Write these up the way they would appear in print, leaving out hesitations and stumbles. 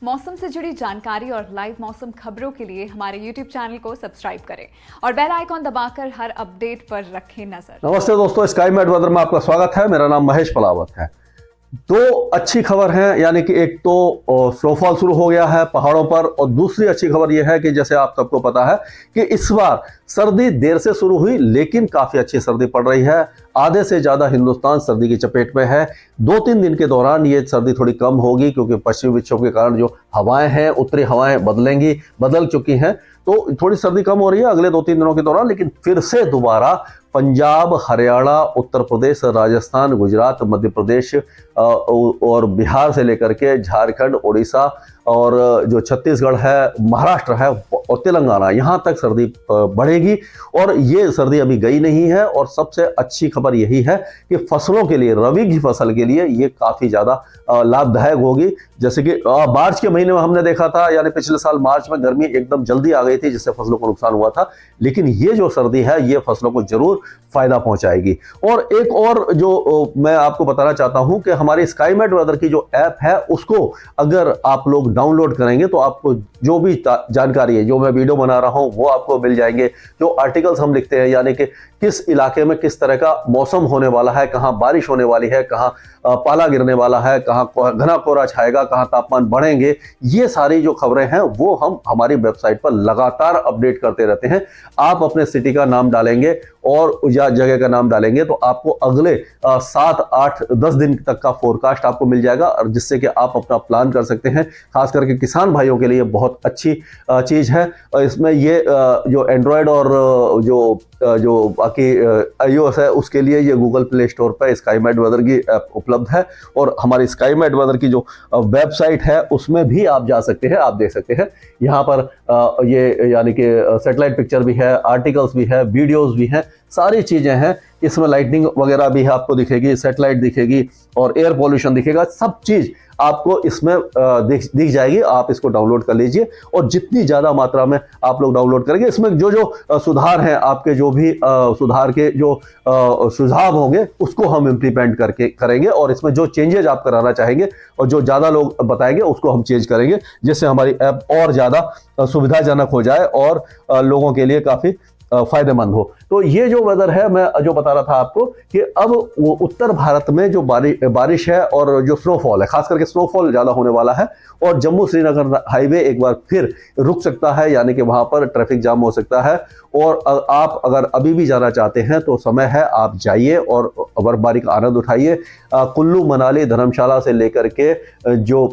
मौसम से जुड़ी जानकारी और लाइव मौसम खबरों के लिए हमारे YouTube चैनल को सब्सक्राइब करें और बेल आइकॉन दबाकर हर अपडेट पर रखें नजर। नमस्ते दोस्तों, स्काई मैट वेदर में आपका स्वागत है। मेरा नाम महेश पलावत है। दो अच्छी खबर है, यानी कि एक तो स्नोफॉल शुरू हो गया है पहाड़ों पर, और दूसरी अच्छी खबर यह है कि जैसे आप सबको पता है कि इस बार सर्दी देर से शुरू हुई, लेकिन काफी अच्छी सर्दी पड़ रही है। आधे से ज्यादा हिंदुस्तान सर्दी की चपेट में है। 2-3 दिन के दौरान ये सर्दी थोड़ी कम होगी, क्योंकि पश्चिमी विक्षोभ के कारण जो हवाएं हैं, उत्तरी हवाएं बदल चुकी हैं, तो थोड़ी सर्दी कम हो रही है अगले 2-3 दिनों के दौरान। लेकिन फिर से दोबारा पंजाब, हरियाणा, उत्तर प्रदेश, राजस्थान, गुजरात, मध्य प्रदेश और बिहार से लेकर के झारखंड, उड़ीसा और जो छत्तीसगढ़ है, महाराष्ट्र है और तेलंगाना, यहाँ तक सर्दी बढ़ेगी। और ये सर्दी अभी गई नहीं है। और सबसे अच्छी खबर यही है कि फसलों के लिए, रबी की फसल के लिए ये काफ़ी ज़्यादा लाभदायक होगी। जैसे कि मार्च के महीने में हमने देखा था, यानी पिछले साल मार्च में गर्मी एकदम जल्दी आ गई थी, जिससे फसलों को नुकसान हुआ था। लेकिन ये जो सर्दी है, ये फसलों को जरूर फायदा पहुंचाएगी। और एक और जो मैं आपको बताना चाहता हूं कि हमारी स्काई मैट वेदर की जो ऐप है, उसको अगर आप लोग डाउनलोड करेंगे तो आपको जो भी जानकारी है, जो मैं वीडियो बना रहा हूं, वो आपको मिल जाएंगे। जो आर्टिकल्स हम लिखते हैं, यानी कि किस इलाके में किस तरह का मौसम होने वाला है, कहां बारिश होने वाली है, कहां पाला गिरने वाला है, कहां घना कोहरा छाएगा, कहां तापमान बढ़ेंगे, ये सारी जो खबरें हैं वो हम हमारी वेबसाइट पर लगातार अपडेट करते रहते हैं। आप अपने सिटी का नाम डालेंगे और या जगह का नाम डालेंगे तो आपको अगले 7, 8, 10 दिन तक का फोरकास्ट आपको मिल जाएगा, और जिससे कि आप अपना प्लान कर सकते हैं। खास करके किसान भाइयों के लिए बहुत अच्छी चीज है। इसमें ये जो एंड्रॉयड और जो बाकी iOS है, उसके लिए ये गूगल प्ले स्टोर पर स्काई मैट वेदर की ऐप उपलब्ध है। और हमारी स्काई मैट वेदर की जो वेबसाइट है, उसमें भी आप जा सकते हैं, आप देख सकते हैं। यहाँ पर ये यानी कि सैटेलाइट पिक्चर भी है, आर्टिकल्स भी है, वीडियोस भी हैं, सारी चीजें हैं। इसमें लाइटनिंग वगैरह भी आपको दिखेगी, सैटेलाइट दिखेगी और एयर पॉल्यूशन दिखेगा। सब चीज आपको इसमें दिख जाएगी। आप इसको डाउनलोड कर लीजिए, और जितनी ज्यादा मात्रा में आप लोग डाउनलोड करेंगे, इसमें जो सुधार हैं, आपके जो भी सुधार के जो सुझाव होंगे, उसको हम इम्प्लीमेंट करेंगे। और इसमें जो चेंजेस आप कराना चाहेंगे और जो ज्यादा लोग बताएंगे, उसको हम चेंज करेंगे, जिससे हमारी ऐप और ज्यादा सुविधाजनक हो जाए और लोगों के लिए काफी फायदेमंद हो। तो ये जो वेदर है, मैं जो बता रहा था आपको कि अब वो उत्तर भारत में जो बारिश है और जो स्नोफॉल है, खास करके स्नोफॉल ज्यादा होने वाला है। और जम्मू श्रीनगर हाईवे एक बार फिर रुक सकता है, यानी कि वहां पर ट्रैफिक जाम हो सकता है। और आप अगर अभी भी जाना चाहते हैं तो समय है, आप जाइए और बर्फबारी का आनंद उठाइए। कुल्लू, मनाली, धर्मशाला से लेकर के जो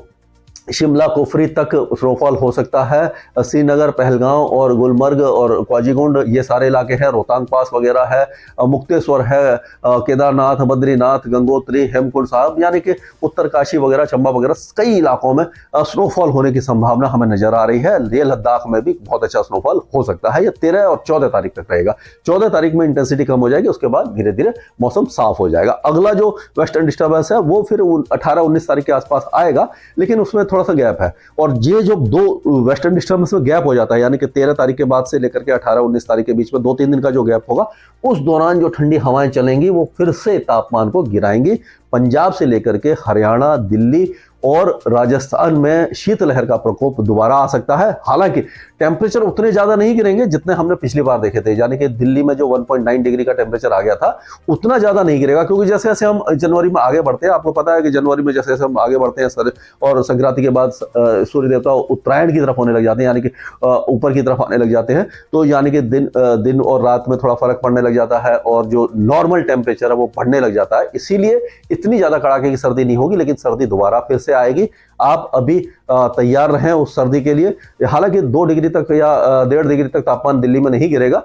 शिमला, कुफरी तक स्नोफॉल हो सकता है। श्रीनगर, पहलगांव और गुलमर्ग और क्वाजीकुंड, ये सारे इलाके हैं। रोहतांग पास वगैरह है, मुक्तेश्वर है, केदारनाथ, बद्रीनाथ, गंगोत्री, हेमकुंड साहब, यानी कि उत्तरकाशी वगैरह, चंबा वगैरह, कई इलाकों में स्नोफॉल होने की संभावना हमें नजर आ रही है। लेह लद्दाख में भी बहुत अच्छा स्नोफॉल हो सकता है। ये 13 और 14 तारीख तक रहेगा। 14 तारीख में इंटेंसिटी कम हो जाएगी, उसके बाद धीरे धीरे मौसम साफ हो जाएगा। अगला जो वेस्टर्न डिस्टर्बेंस है, वो फिर 18-19 तारीख के आसपास आएगा, लेकिन उसमें थोड़ा सा गैप है। और ये जो दो वेस्टर्न डिस्टर्बेंस में गैप हो जाता है, यानी कि 13 तारीख के बाद से लेकर के 18-19 तारीख के बीच में 2-3 दिन का जो गैप होगा, उस दौरान जो ठंडी हवाएं चलेंगी, वो फिर से तापमान को गिराएंगी। पंजाब से लेकर के हरियाणा, दिल्ली और राजस्थान में शीतलहर का प्रकोप दोबारा आ सकता है। हालांकि टेम्परेचर उतने ज्यादा नहीं गिरेंगे जितने हमने पिछली बार देखे थे, यानी कि दिल्ली में जो 1.9 डिग्री का टेम्परेचर आ गया था, उतना ज्यादा नहीं गिरेगा। क्योंकि जैसे जैसे हम जनवरी में आगे बढ़ते हैं, आपको पता है कि जनवरी में जैसे जैसे हम आगे बढ़ते हैं और संक्रांति के बाद सूर्य देवता उत्तरायण की तरफ होने लग जाते हैं, यानी कि ऊपर की तरफ आने लग जाते हैं, तो यानी कि दिन और रात में थोड़ा फर्क पड़ने लग जाता है, और जो नॉर्मल टेम्परेचर है वो बढ़ने लग जाता है। इसीलिए इतनी ज्यादा कड़ाके की सर्दी नहीं होगी, लेकिन सर्दी दोबारा फिर से आएगी। आप अभी तैयार रहें उस सर्दी के लिए। हालांकि 2 डिग्री तक या 1.5 डिग्री तक तापमान दिल्ली में नहीं गिरेगा,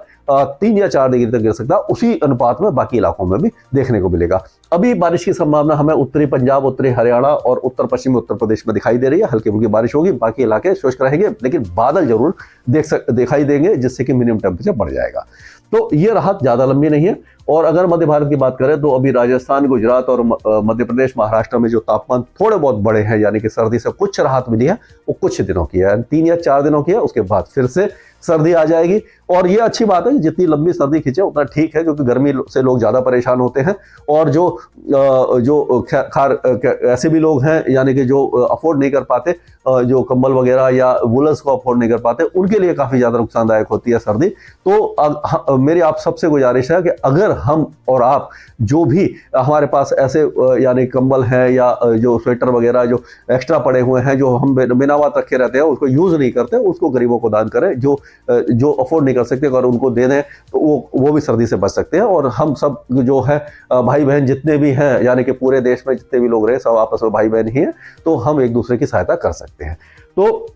3 या 4 डिग्री तक गिर सकता है। उसी अनुपात में बाकी इलाकों में भी देखने को मिलेगा। अभी बारिश की संभावना हमें उत्तरी पंजाब, उत्तरी हरियाणा और उत्तर पश्चिमी उत्तर प्रदेश में दिखाई दे रही है। हल्की फुल्की बारिश होगी, बाकी इलाके शुष्क रहेंगे, लेकिन बादल जरूर दिखाई देंगे, जिससे कि मिनिमम टेम्परेचर बढ़ जाएगा। तो ये राहत ज्यादा लंबी नहीं है। और अगर मध्य भारत की बात करें तो अभी राजस्थान, गुजरात और मध्य प्रदेश, महाराष्ट्र में जो तापमान थोड़े बहुत बड़े हैं, यानी कि सर्दी से कुछ राहत मिली है, वो कुछ दिनों की है, 3 या 4 दिनों की है। उसके बाद फिर से सर्दी आ जाएगी। और ये अच्छी बात है कि जितनी लंबी सर्दी खींचे उतना ठीक है, क्योंकि गर्मी से लोग ज़्यादा परेशान होते हैं। और जो ऐसे भी लोग हैं यानी कि जो अफोर्ड नहीं कर पाते, जो कंबल वगैरह या वुलन्स को अफोर्ड नहीं कर पाते, उनके लिए काफ़ी ज़्यादा नुकसानदायक होती है सर्दी। तो मेरी आप सबसे गुजारिश है कि अगर हम और आप जो भी हमारे पास ऐसे यानी कंबल हैं या जो स्वेटर वगैरह जो एक्स्ट्रा पड़े हुए हैं, जो हम बिना बात रखे रहते हैं, उसको यूज़ नहीं करते, उसको गरीबों को दान करें। जो अफोर्ड नहीं कर सकते, अगर उनको दे दें तो वो भी सर्दी से बच सकते हैं। और हम सब जो है भाई बहन जितने भी हैं, यानी कि पूरे देश में जितने भी लोग रहे, सब आपस में भाई बहन ही हैं, तो हम एक दूसरे की सहायता कर सकते हैं। तो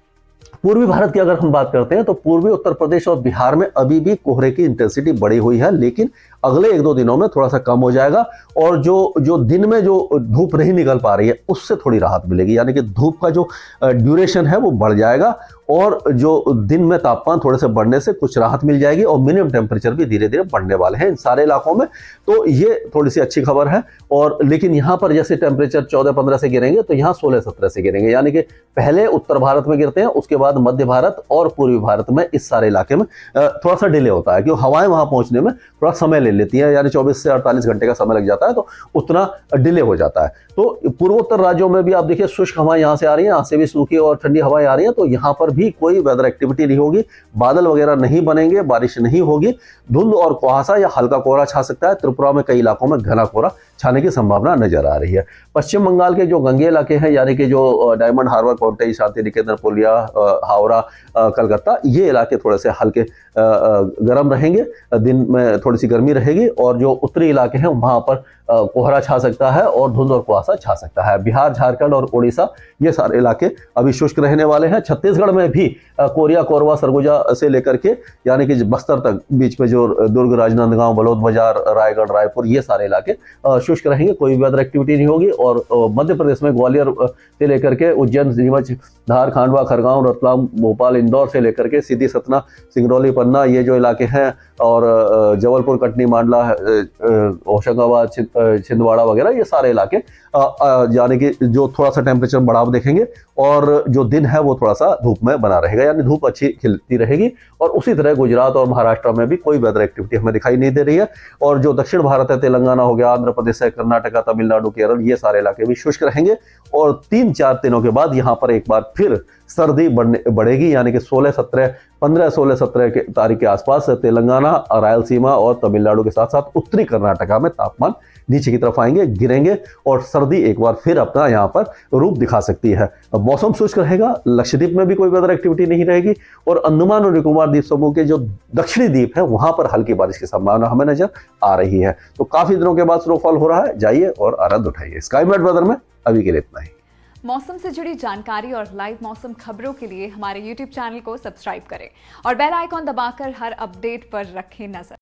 पूर्वी भारत की अगर हम बात करते हैं तो पूर्वी उत्तर प्रदेश और बिहार में अभी भी कोहरे की इंटेंसिटी बढ़ी हुई है, लेकिन अगले 1-2 दिनों में थोड़ा सा कम हो जाएगा। और जो दिन में जो धूप नहीं निकल पा रही है उससे थोड़ी राहत मिलेगी, यानी कि धूप का जो ड्यूरेशन है वो बढ़ जाएगा और जो दिन में तापमान थोड़े से बढ़ने से कुछ राहत मिल जाएगी और मिनिमम टेम्परेचर भी धीरे धीरे बढ़ने वाले हैं इन सारे इलाकों में। तो ये थोड़ी सी अच्छी खबर है। और लेकिन यहाँ पर जैसे टेम्परेचर 14-15 से गिरेंगे तो यहाँ 16-17 से गिरेंगे, यानी कि पहले उत्तर भारत में गिरते हैं, उसके बाद मध्य भारत और पूर्वी भारत में, इस सारे इलाके में थोड़ा सा डिले होता है, क्योंकि हवाएं वहां पहुंचने में थोड़ा समय ले लेती है, यानी 24 से 48 घंटे का समय लग जाता है, तो उतना डिले हो जाता है। तो पूर्वोत्तर राज्यों में भी आप देखिए शुष्क हवाएं यहाँ से आ रही हैं, यहाँ से भी सूखी और ठंडी हवाएं आ रही हैं, तो यहाँ पर भी कोई वेदर एक्टिविटी नहीं होगी, बादल वगैरह नहीं बनेंगे, बारिश नहीं होगी, धुंध और कुहासा या हल्का कोहरा छा सकता है। त्रिपुरा में कई इलाकों में घना कोहरा छाने की संभावना नजर आ रही है। पश्चिम बंगाल के जो गंगे इलाके हैं, यानी कि जो डायमंड हार्बर, कोंटई, शांति निकेतन, पुलिया, हावड़ा, कलकत्ता, ये इलाके थोड़े से हल्के गर्म रहेंगे, दिन में थोड़ी सी गर्मी रहेगी। और जो उत्तरी इलाके हैं वहां पर कोहरा छा सकता है और धुंध और कुहासा छा सकता है। बिहार, झारखंड और उड़ीसा, ये सारे इलाके अभी शुष्क रहने वाले हैं। छत्तीसगढ़ में भी कोरिया, कोरबा, सरगुजा से लेकर के यानी कि बस्तर तक बीच में जो दुर्ग, राजनांदगांव, बलौद बाजार, रायगढ़, रायपुर, ये सारे इलाके शुष्क रहेंगे, कोई वेदर एक्टिविटी नहीं होगी। और मध्य प्रदेश में ग्वालियर से लेकर के उज्जैन, नीमच, धार, खांडवा, खरगोन, रतलाम, भोपाल, इंदौर से लेकर के सीधी सतना, सिंगरौली, पन्ना, ये जो इलाके हैं, और जबलपुर, कटनी, मांडला, होशंगाबाद, छिंदवाड़ा वगैरह, ये सारे इलाके यानी कि जो थोड़ा सा टेम्परेचर बढ़ाव देखेंगे और जो दिन है वो थोड़ा सा धूप में बना रहेगा, यानी धूप अच्छी खिलती रहेगी। और उसी तरह गुजरात और महाराष्ट्र में भी कोई वेदर एक्टिविटी हमें दिखाई नहीं दे रही है। और जो दक्षिण भारत है, तेलंगाना हो गया, आंध्र प्रदेश है, कर्नाटका, तमिलनाडु, केरल, ये सारे इलाके भी शुष्क रहेंगे। और 3-4 दिनों के बाद यहाँ पर एक बार फिर सर्दी बढ़ेगी, यानी कि 15-16-17 के तारीख के आसपास तेलंगाना, रायलसीमा और तमिलनाडु के साथ साथ उत्तरी कर्नाटका में तापमान नीचे की तरफ आएंगे, गिरेंगे और सर्दी एक बार फिर अपना यहाँ पर रूप दिखा सकती है। मौसम शुष्क रहेगा, लक्षद्वीप में भी कोई वेदर एक्टिविटी नहीं रहेगी और अंडमान और निकोबार द्वीप समूह के जो दक्षिणी द्वीप है वहां पर हल्की बारिश की संभावना हमें नजर आ रही है। तो काफी दिनों के बाद स्नोफॉल हो रहा है, जाइए और आनंद उठाइए। स्काईमेट वेदर में अभी के लिए इतना ही। मौसम से जुड़ी जानकारी और लाइव मौसम खबरों के लिए हमारे YouTube चैनल को सब्सक्राइब करें और बेल आइकॉन दबाकर हर अपडेट पर रखें नजर।